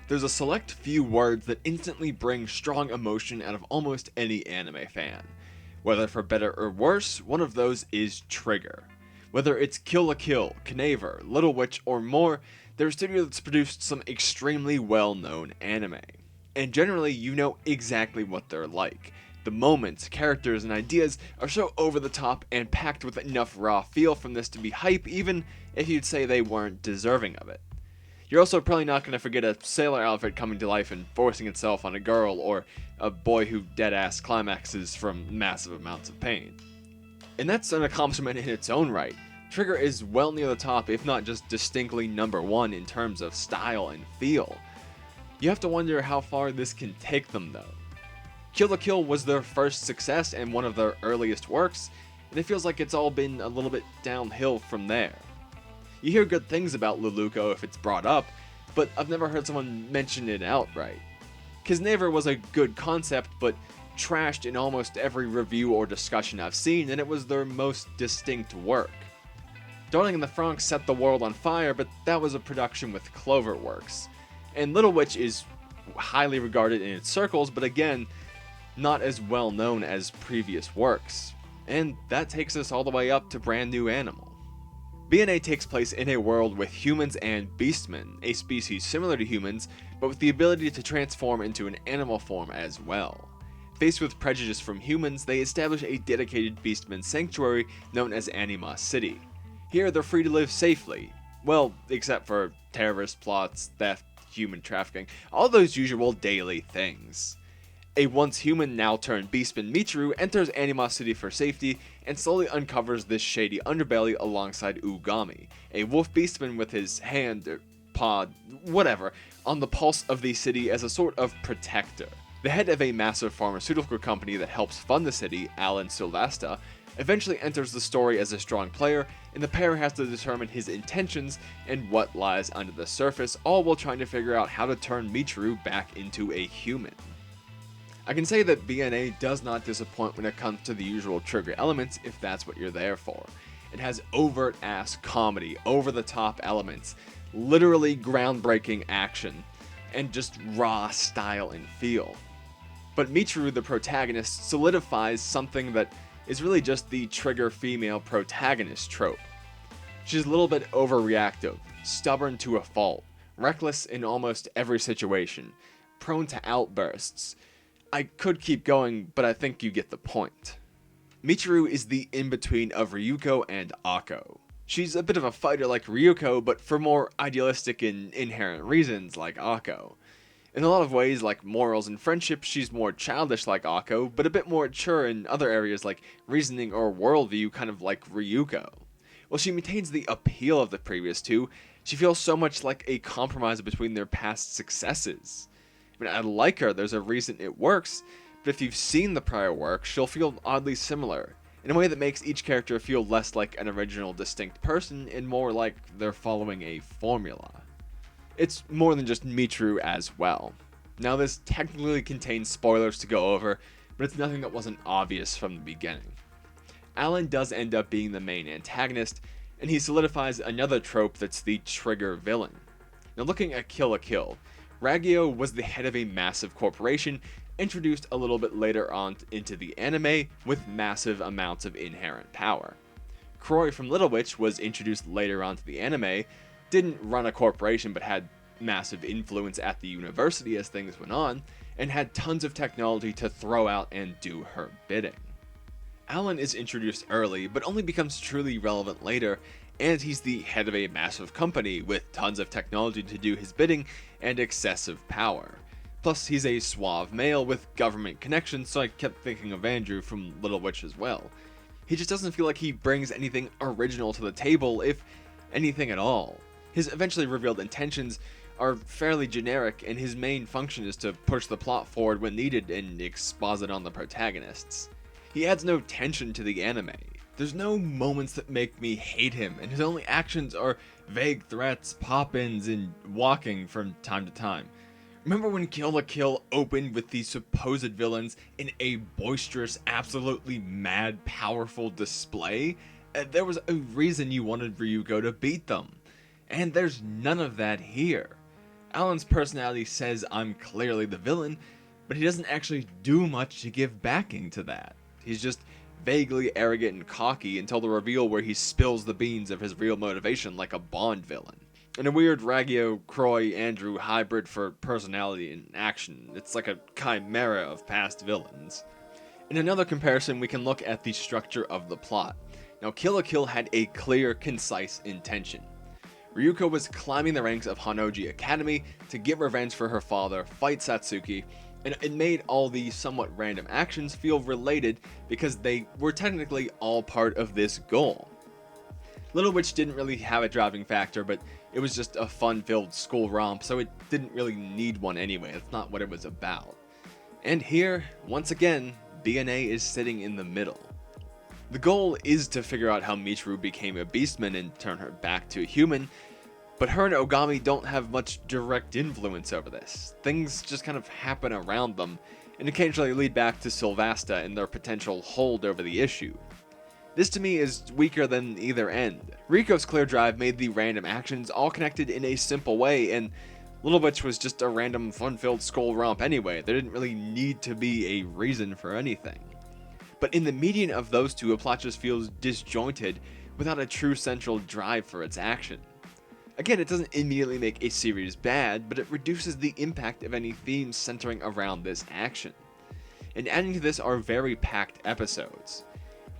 There's a select few words that instantly bring strong emotion out of almost any anime fan. Whether for better or worse, one of those is Trigger. Whether it's Kill la Kill, Knaver, Little Witch, or more, they're a studio that's produced some extremely well-known anime. And generally, you know exactly what they're like. The moments, characters, and ideas are so over the top and packed with enough raw feel from this to be hype, even if you'd say they weren't deserving of it. You're also probably not going to forget a sailor outfit coming to life and forcing itself on a girl, or a boy who dead-ass climaxes from massive amounts of pain. And that's an accomplishment in its own right. Trigger is well near the top, if not just distinctly number one in terms of style and feel. You have to wonder how far this can take them though. Kill la Kill was their first success and one of their earliest works, and it feels like it's all been a little bit downhill from there. You hear good things about Luluko if it's brought up, but I've never heard someone mention it outright. Knaver was a good concept, but trashed in almost every review or discussion I've seen, and it was their most distinct work. Darling in the Franxx set the world on fire, but that was a production with Cloverworks. And Little Witch is highly regarded in its circles, but again, not as well known as previous works. And that takes us all the way up to Brand New Animal. BNA takes place in a world with humans and beastmen, a species similar to humans, but with the ability to transform into an animal form as well. Faced with prejudice from humans, they establish a dedicated beastman sanctuary known as Anima City. Here they're free to live safely. Well, except for terrorist plots, theft, human trafficking, all those usual daily things. A once human, now turned beastman Michiru enters Anima City for safety and slowly uncovers this shady underbelly alongside Ugami, a wolf beastman with his hand, or paw, whatever, on the pulse of the city as a sort of protector. The head of a massive pharmaceutical company that helps fund the city, Alan Silvesta, eventually enters the story as a strong player, and the pair has to determine his intentions and what lies under the surface, all while trying to figure out how to turn Michiru back into a human. I can say that BNA does not disappoint when it comes to the usual Trigger elements if that's what you're there for. It has overt ass comedy, over the top elements, literally groundbreaking action, and just raw style and feel. But Michiru, the protagonist, solidifies something that is really just the Trigger female protagonist trope. She's a little bit overreactive, stubborn to a fault, reckless in almost every situation, prone to outbursts. I could keep going, but I think you get the point. Michiru is the in-between of Ryuko and Akko. She's a bit of a fighter like Ryuko, but for more idealistic and inherent reasons like Akko. In a lot of ways, like morals and friendship, she's more childish like Akko, but a bit more mature in other areas like reasoning or worldview, kind of like Ryuko. While she maintains the appeal of the previous two, she feels so much like a compromise between their past successes. I mean, I like her, there's a reason it works, but if you've seen the prior work, she'll feel oddly similar, in a way that makes each character feel less like an original distinct person and more like they're following a formula. It's more than just Michiru as well. Now this technically contains spoilers to go over, but it's nothing that wasn't obvious from the beginning. Alan does end up being the main antagonist, and he solidifies another trope that's the Trigger villain. Now looking at Kill la Kill, Ragyou was the head of a massive corporation, introduced a little bit later on into the anime with massive amounts of inherent power. Croix from Little Witch was introduced later on to the anime, didn't run a corporation but had massive influence at the university as things went on, and had tons of technology to throw out and do her bidding. Alan is introduced early, but only becomes truly relevant later, and he's the head of a massive company with tons of technology to do his bidding and excessive power. Plus, he's a suave male with government connections, so I kept thinking of Andrew from Little Witch as well. He just doesn't feel like he brings anything original to the table, if anything at all. His eventually revealed intentions are fairly generic, and his main function is to push the plot forward when needed and exposit on the protagonists. He adds no tension to the anime. There's no moments that make me hate him, and his only actions are vague threats, pop-ins, and walking from time to time. Remember when Kill la Kill opened with these supposed villains in a boisterous, absolutely mad, powerful display? There was a reason you wanted Ryuko to beat them. And there's none of that here. Alan's personality says I'm clearly the villain, but he doesn't actually do much to give backing to that. He's just vaguely arrogant and cocky until the reveal where he spills the beans of his real motivation like a Bond villain. And a weird Ragyou, Croix, Andrew hybrid for personality and action. It's like a chimera of past villains. In another comparison, we can look at the structure of the plot. Now, Kill la Kill had a clear, concise intention. Ryuko was climbing the ranks of Honnouji Academy to get revenge for her father, fight Satsuki, and it made all these somewhat random actions feel related because they were technically all part of this goal. Little Witch didn't really have a driving factor, but it was just a fun-filled school romp, so it didn't really need one anyway. That's not what it was about. And here, once again, BNA is sitting in the middle. The goal is to figure out how Michiru became a beastman and turn her back to a human, but her and Ogami don't have much direct influence over this. Things just kind of happen around them, and occasionally lead back to Sylvasta and their potential hold over the issue. This to me is weaker than either end. Riko's clear drive made the random actions all connected in a simple way, and Little Witch was just a random fun-filled school romp anyway. There didn't really need to be a reason for anything. But in the median of those two, a plot just feels disjointed without a true central drive for its action. Again, it doesn't immediately make a series bad, but it reduces the impact of any themes centering around this action. And adding to this are very packed episodes.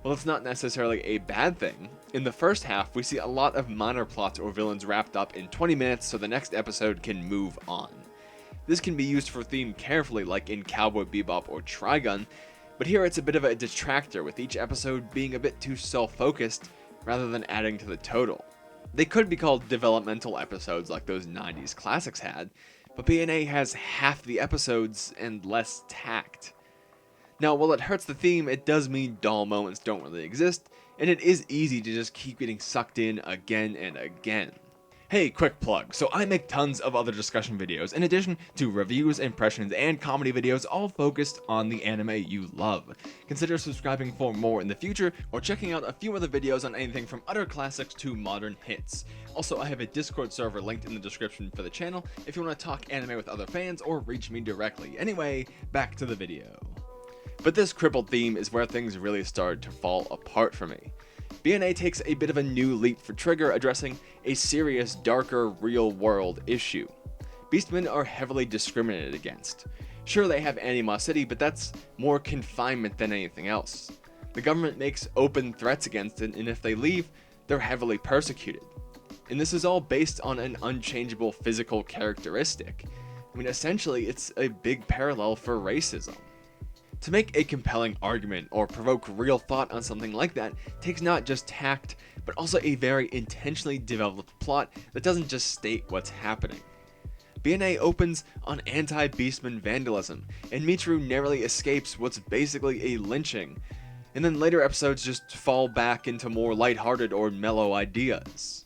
While it's not necessarily a bad thing, in the first half we see a lot of minor plots or villains wrapped up in 20 minutes so the next episode can move on. This can be used for theme carefully like in Cowboy Bebop or Trigun, but here it's a bit of a detractor with each episode being a bit too self-focused rather than adding to the total. They could be called developmental episodes like those 90s classics had, but BNA has half the episodes and less tact. Now, while it hurts the theme, it does mean dull moments don't really exist, and it is easy to just keep getting sucked in again and again. Hey, quick plug. So I make tons of other discussion videos, in addition to reviews, impressions, and comedy videos, all focused on the anime you love. Consider subscribing for more in the future, or checking out a few other videos on anything from utter classics to modern hits. Also, I have a Discord server linked in the description for the channel if you want to talk anime with other fans or reach me directly. Anyway, back to the video. But this crippled theme is where things really started to fall apart for me. BNA takes a bit of a new leap for Trigger, addressing a serious, darker, real-world issue. Beastmen are heavily discriminated against. Sure, they have animosity, but that's more confinement than anything else. The government makes open threats against it, and if they leave, they're heavily persecuted. And this is all based on an unchangeable physical characteristic. I mean, essentially, it's a big parallel for racism. To make a compelling argument or provoke real thought on something like that takes not just tact, but also a very intentionally developed plot that doesn't just state what's happening. BNA opens on anti-beastman vandalism, and Michiru narrowly escapes what's basically a lynching, and then later episodes just fall back into more lighthearted or mellow ideas.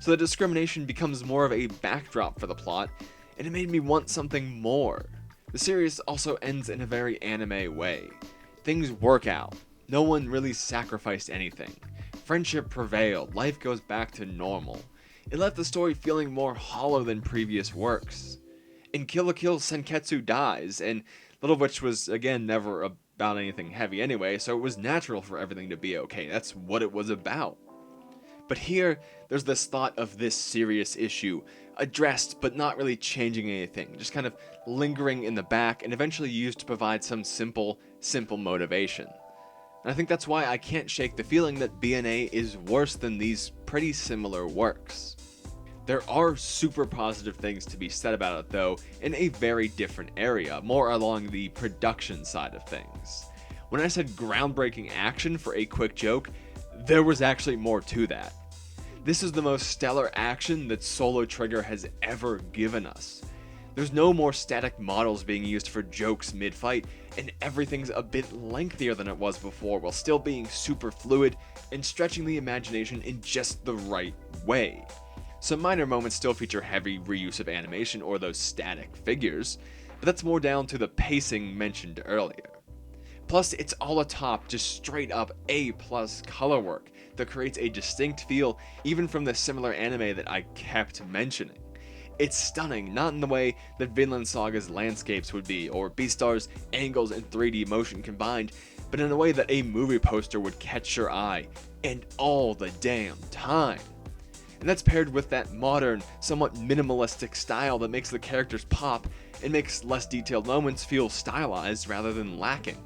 So the discrimination becomes more of a backdrop for the plot, and it made me want something more. The series also ends in a very anime way. Things work out. No one really sacrificed anything. Friendship prevailed. Life goes back to normal. It left the story feeling more hollow than previous works. In Kill la Kill, Senketsu dies, and Little Witch was, again, never about anything heavy anyway, so it was natural for everything to be okay. That's what it was about. But here, there's this thought of this serious issue, addressed but not really changing anything, just kind of lingering in the back and eventually used to provide some simple motivation. And I think that's why I can't shake the feeling that BNA is worse than these pretty similar works. There are super positive things to be said about it though, in a very different area, more along the production side of things. When I said groundbreaking action for a quick joke, there was actually more to that. This is the most stellar action that Solo Trigger has ever given us. There's no more static models being used for jokes mid-fight, and everything's a bit lengthier than it was before while still being super fluid and stretching the imagination in just the right way. Some minor moments still feature heavy reuse of animation or those static figures, but that's more down to the pacing mentioned earlier. Plus, it's all atop just straight up A+ color work that creates a distinct feel even from the similar anime that I kept mentioning. It's stunning, not in the way that Vinland Saga's landscapes would be, or Beastar's angles and 3D motion combined, but in a way that a movie poster would catch your eye, and all the damn time. And that's paired with that modern, somewhat minimalistic style that makes the characters pop and makes less detailed moments feel stylized rather than lacking.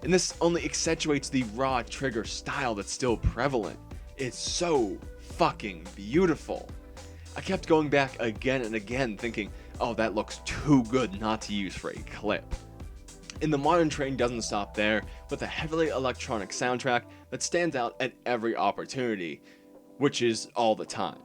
And this only accentuates the raw Trigger style that's still prevalent. It's so fucking beautiful. I kept going back again and again thinking, oh, that looks too good not to use for a clip. And the modern train doesn't stop there, with a heavily electronic soundtrack that stands out at every opportunity, which is all the time.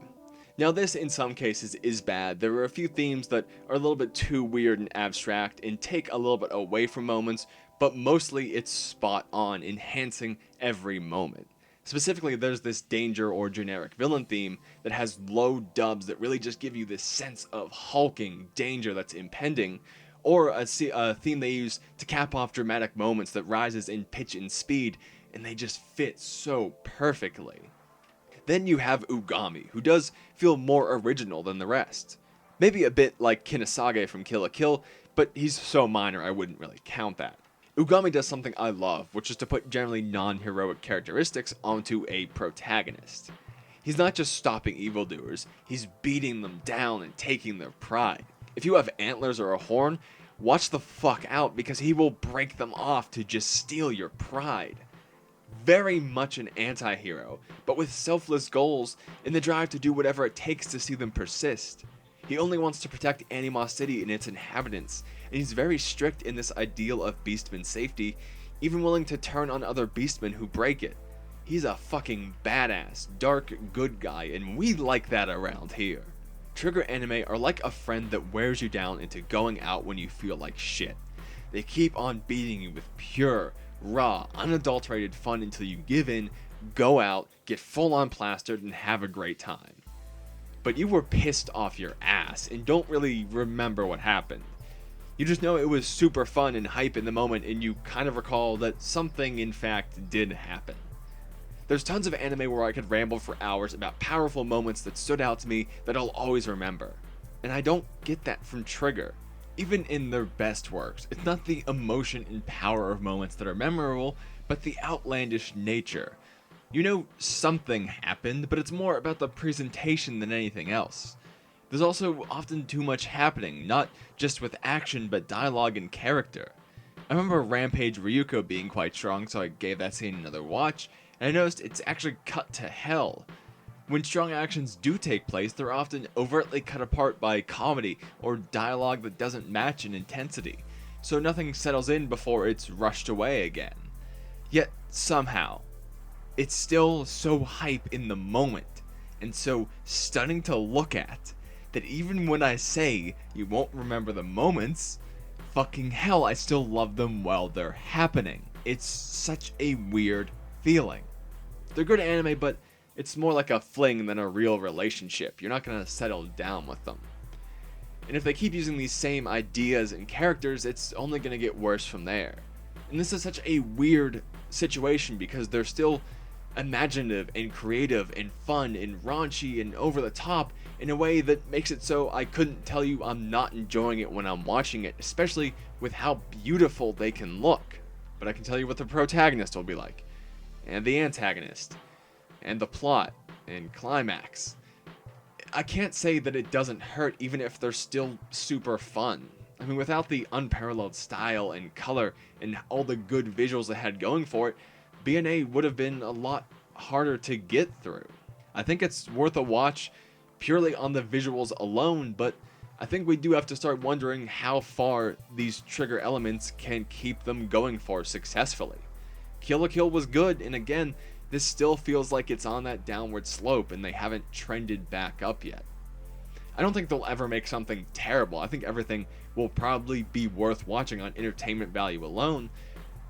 Now this in some cases is bad. There are a few themes that are a little bit too weird and abstract and take a little bit away from moments, but mostly it's spot on, enhancing every moment. Specifically, there's this danger or generic villain theme that has low dubs that really just give you this sense of hulking danger that's impending, or a theme they use to cap off dramatic moments that rises in pitch and speed, and they just fit so perfectly. Then you have Ugami, who does feel more original than the rest. Maybe a bit like Kinesage from Kill la Kill, but he's so minor I wouldn't really count that. Ugami does something I love, which is to put generally non-heroic characteristics onto a protagonist. He's not just stopping evildoers, he's beating them down and taking their pride. If you have antlers or a horn, watch the fuck out because he will break them off to just steal your pride. Very much an anti-hero, but with selfless goals and the drive to do whatever it takes to see them persist. He only wants to protect Anima City and its inhabitants, and he's very strict in this ideal of Beastman safety, even willing to turn on other Beastmen who break it. He's a fucking badass, dark, good guy, and we like that around here. Trigger anime are like a friend that wears you down into going out when you feel like shit. They keep on beating you with pure, raw, unadulterated fun until you give in, go out, get full on plastered, and have a great time. But you were pissed off your ass and don't really remember what happened. You just know it was super fun and hype in the moment, and you kind of recall that something in fact did happen. There's tons of anime where I could ramble for hours about powerful moments that stood out to me that I'll always remember. And I don't get that from Trigger. Even in their best works, it's not the emotion and power of moments that are memorable, but the outlandish nature. You know something happened, but it's more about the presentation than anything else. There's also often too much happening, not just with action, but dialogue and character. I remember Rampage Ryuko being quite strong, so I gave that scene another watch, and I noticed it's actually cut to hell. When strong actions do take place, they're often overtly cut apart by comedy or dialogue that doesn't match in intensity, so nothing settles in before it's rushed away again. Yet, somehow, it's still so hype in the moment, and so stunning to look at, that even when I say you won't remember the moments, fucking hell, I still love them while they're happening. It's such a weird feeling. They're good anime, but it's more like a fling than a real relationship. You're not gonna settle down with them. And if they keep using these same ideas and characters, it's only gonna get worse from there. And this is such a weird situation because they're still imaginative and creative and fun and raunchy and over the top in a way that makes it so I couldn't tell you I'm not enjoying it when I'm watching it, especially with how beautiful they can look. But I can tell you what the protagonist will be like, and the antagonist, and the plot, and climax. I can't say that it doesn't hurt even if they're still super fun. I mean, without the unparalleled style and color and all the good visuals it had going for it, BNA would have been a lot harder to get through. I think it's worth a watch purely on the visuals alone, but I think we do have to start wondering how far these Trigger elements can keep them going for successfully. Kill la Kill was good, and again, this still feels like it's on that downward slope and they haven't trended back up yet. I don't think they'll ever make something terrible. I think everything will probably be worth watching on entertainment value alone,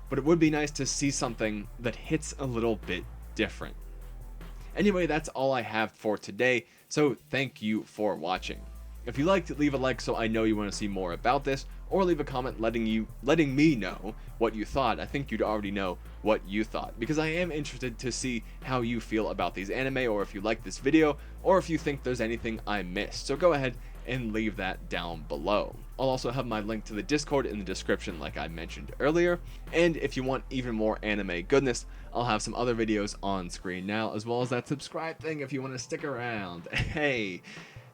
but it would be nice to see something that hits a little bit different. Anyway, that's all I have for today, so thank you for watching. If you liked it, leave a like so I know you want to see more about this, or leave a comment letting me know what you thought. I think you'd already know what you thought, because I am interested to see how you feel about these anime, or if you like this video, or if you think there's anything I missed. So go ahead and leave that down below. I'll also have my link to the Discord in the description like I mentioned earlier, and if you want even more anime goodness, I'll have some other videos on screen now, as well as that subscribe thing if you want to stick around. Hey,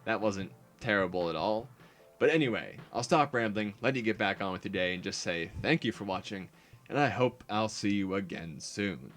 that wasn't terrible at all. But anyway, I'll stop rambling, let you get back on with your day, and just say thank you for watching, and I hope I'll see you again soon.